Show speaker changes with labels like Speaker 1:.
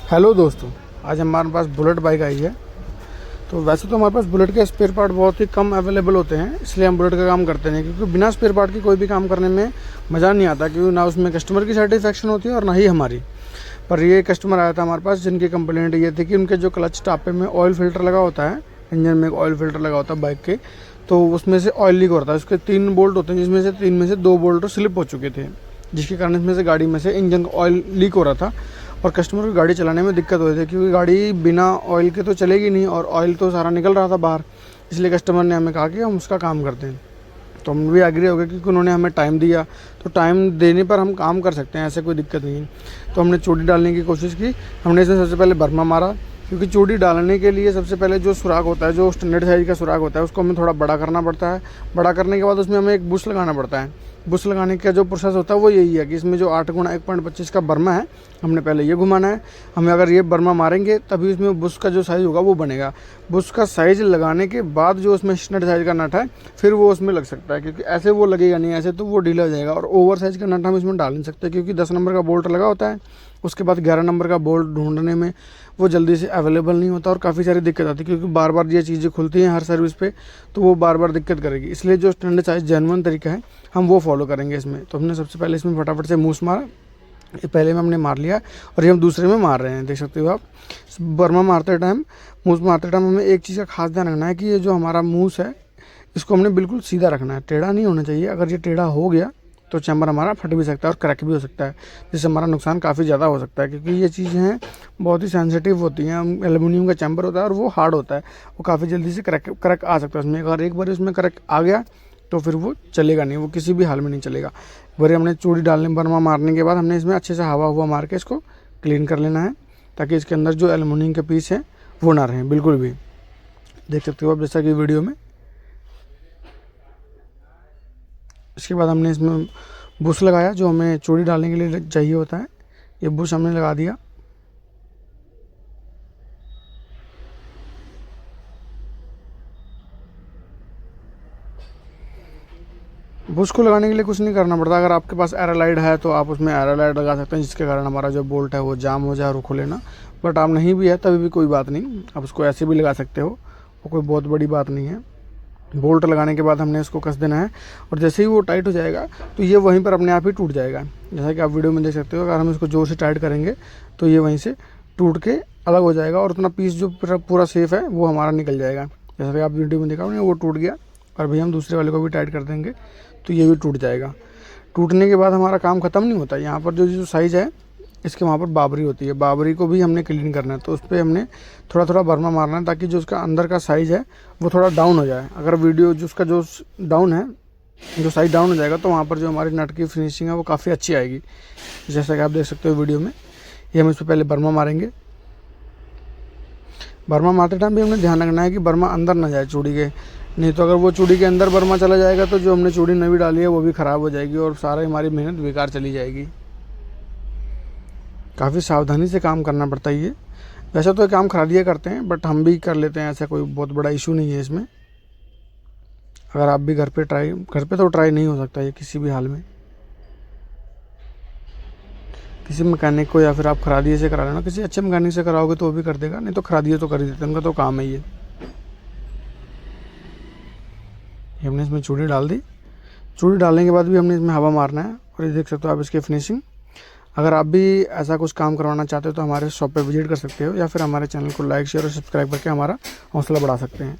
Speaker 1: Hello दोस्तों, आज हमारे पास बुलेट बाइक आई है। तो वैसे तो हमारे पास बुलेट के स्पेयर पार्ट बहुत ही कम अवेलेबल होते हैं, इसलिए हम बुलेट का काम करते हैं, क्योंकि बिना स्पेयर पार्ट के कोई भी काम करने में मज़ा नहीं आता, क्योंकि ना उसमें कस्टमर की सेटिस्फेक्शन होती है और ना ही हमारी। पर ये कस्टमर आया था हमारे पास जिनकी कंप्लेंट ये थी कि उनके जो क्लच टापे में ऑयल फिल्टर लगा होता है, इंजन में एक ऑयल फिल्टर लगा होता है बाइक के, तो उसमें से ऑयल लीक हो रहा था। उसके 3 बोल्ट होते हैं, जिसमें से 3 में से 2 बोल्ट स्लिप हो चुके थे, जिसके कारण इसमें से गाड़ी में से इंजन का ऑयल लीक हो रहा था और कस्टमर को गाड़ी चलाने में दिक्कत हो रही थी, क्योंकि गाड़ी बिना ऑयल के तो चलेगी नहीं और ऑयल तो सारा निकल रहा था बाहर। इसलिए कस्टमर ने हमें कहा कि हम उसका काम करते हैं। तो हम भी एग्री हो गए, क्योंकि उन्होंने हमें टाइम दिया, तो टाइम देने पर हम काम कर सकते हैं, ऐसे कोई दिक्कत नहीं है। तो हमने चूड़ी डालने की कोशिश की। हमने इसमें सबसे पहले बर्मा मारा, क्योंकि चूड़ी डालने के लिए सबसे पहले जो सुराख होता है, जो स्टैंडर्ड साइज़ का सुराख होता है, उसको हमें थोड़ा बड़ा करना पड़ता है। बड़ा करने के बाद उसमें हमें एक बुश लगाना पड़ता है। बुश लगाने का जो प्रोसेस होता है वो यही है कि इसमें जो 8 गुणा 1.25 का बर्मा है, हमने पहले ये घुमाना है। हमें अगर ये बर्मा मारेंगे तभी उसमें बुश का जो साइज़ होगा वो बनेगा। बुश का साइज़ लगाने के बाद जो उसमें स्टैंडर्ड साइज़ का नट है, फिर वो उसमें लग सकता है, क्योंकि ऐसे वो लगेगा नहीं, ऐसे तो वो ढीला हो जाएगा। और ओवर साइज़ का नट हम इसमें डाल नहीं सकते, क्योंकि 10 नंबर का बोल्ट लगा होता है। उसके बाद 11 नंबर का बोल्ट ढूंढने में वो जल्दी से अवेलेबल नहीं होता और काफ़ी सारी दिक्कत आती है, क्योंकि बार बार ये चीज़ें खुलती हैं हर सर्विस पे, तो वो बार बार दिक्कत करेगी। इसलिए जो स्टैंडर्ड साइज जेन्युइन तरीका है हम वो फॉलो करेंगे इसमें। तो हमने सबसे पहले इसमें फटाफट से मूस मारा। ये पहले में हमने मार लिया और ये हम दूसरे में मार रहे हैं, देख सकते हो आप। बर्मा मारते टाइम, मूस मारते टाइम हमें एक चीज़ का खास ध्यान रखना है कि ये जो हमारा मूस है, इसको हमने बिल्कुल सीधा रखना है, टेढ़ा नहीं होना चाहिए। अगर ये टेढ़ा हो गया तो चैम्बर हमारा फट भी सकता है और क्रैक भी हो सकता है, जिससे हमारा नुकसान काफ़ी ज़्यादा हो सकता है, क्योंकि ये चीज़ें हैं बहुत ही सेंसिटिव होती हैं। एल्युमिनियम का चैम्बर होता है और वो हार्ड होता है, वो काफ़ी जल्दी से क्रैक आ सकता है उसमें। अगर एक बार उसमें क्रैक आ गया तो फिर वो चलेगा नहीं, वो किसी भी हाल में नहीं चलेगा। एक हमने चूड़ी डालने बर्मा मारने के बाद हमने इसमें अच्छे से हवा हुआ मार के इसको क्लीन कर लेना है, ताकि इसके अंदर जो एल्युमिनियम के पीस हैं वो ना रहें बिल्कुल भी। देख सकते हो आप जैसा कि वीडियो में। इसके बाद हमने इसमें बुश लगाया, जो हमें चूड़ी डालने के लिए चाहिए होता है। ये बुश हमने लगा दिया। बुश को लगाने के लिए कुछ नहीं करना पड़ता। अगर आपके पास एरालाइड है तो आप उसमें एरालाइड लगा सकते हैं, जिसके कारण हमारा जो बोल्ट है वो जाम हो जाए और खुले ना। बट आप नहीं भी है तभी भी कोई बात नहीं, आप उसको ऐसे भी लगा सकते हो, वो कोई बहुत बड़ी बात नहीं है। बोल्ट लगाने के बाद हमने इसको कस देना है, और जैसे ही वो टाइट हो जाएगा तो ये वहीं पर अपने आप ही टूट जाएगा, जैसा कि आप वीडियो में देख सकते हो। अगर हम इसको जोर से टाइट करेंगे तो ये वहीं से टूट के अलग हो जाएगा और उतना पीस जो पूरा सेफ है वो हमारा निकल जाएगा। जैसा कि आप वीडियो में देखा वो टूट गया, और भाई हम दूसरे वाले को भी टाइट कर देंगे तो ये भी टूट जाएगा। टूटने के बाद हमारा काम ख़त्म नहीं होता। यहाँ पर जो साइज़ है इसके वहाँ पर बाबरी होती है, बाबरी को भी हमने क्लीन करना है। तो उस पर हमने थोड़ा थोड़ा बर्मा मारना है, ताकि जो उसका अंदर का साइज़ है वो थोड़ा डाउन हो जाए। अगर वीडियो जो उसका जो डाउन है, जो साइज़ डाउन हो जाएगा, तो वहाँ पर जो हमारी नट की फिनिशिंग है वो काफ़ी अच्छी आएगी, जैसा कि आप देख सकते हो वीडियो में। ये हम इस पर पहले बर्मा मारेंगे। बर्मा मारते टाइम भी हमने ध्यान रखना है कि बर्मा अंदर ना जाए चूड़ी के, नहीं तो अगर वो चूड़ी के अंदर बर्मा चला जाएगा तो जो हमने चूड़ी नवी डाली है वो भी ख़राब हो जाएगी और सारी हमारी मेहनत बेकार चली जाएगी। काफ़ी सावधानी से काम करना पड़ता है ये। वैसे तो काम खरादिया करते हैं, बट हम भी कर लेते हैं, ऐसा कोई बहुत बड़ा इशू नहीं है इसमें। अगर आप भी घर पे तो ट्राई नहीं हो सकता ये किसी भी हाल में। किसी मैकेनिक को या फिर आप खरादिए से करा लेना, किसी अच्छे मैकेनिक से कराओगे तो वो भी कर देगा, नहीं तो खरादिए तो कर ही देते हैं, उनका तो काम है ये। हमने इसमें चूड़ी डाल दी। चूड़ी डालने के बाद भी हमने इसमें हवा मारना है, और ये देख सकते हो आप इसकी फिनिशिंग। अगर आप भी ऐसा कुछ काम करवाना चाहते हो तो हमारे शॉप पे विजिट कर सकते हो, या फिर हमारे चैनल को लाइक शेयर और सब्सक्राइब करके हमारा हौसला बढ़ा सकते हैं।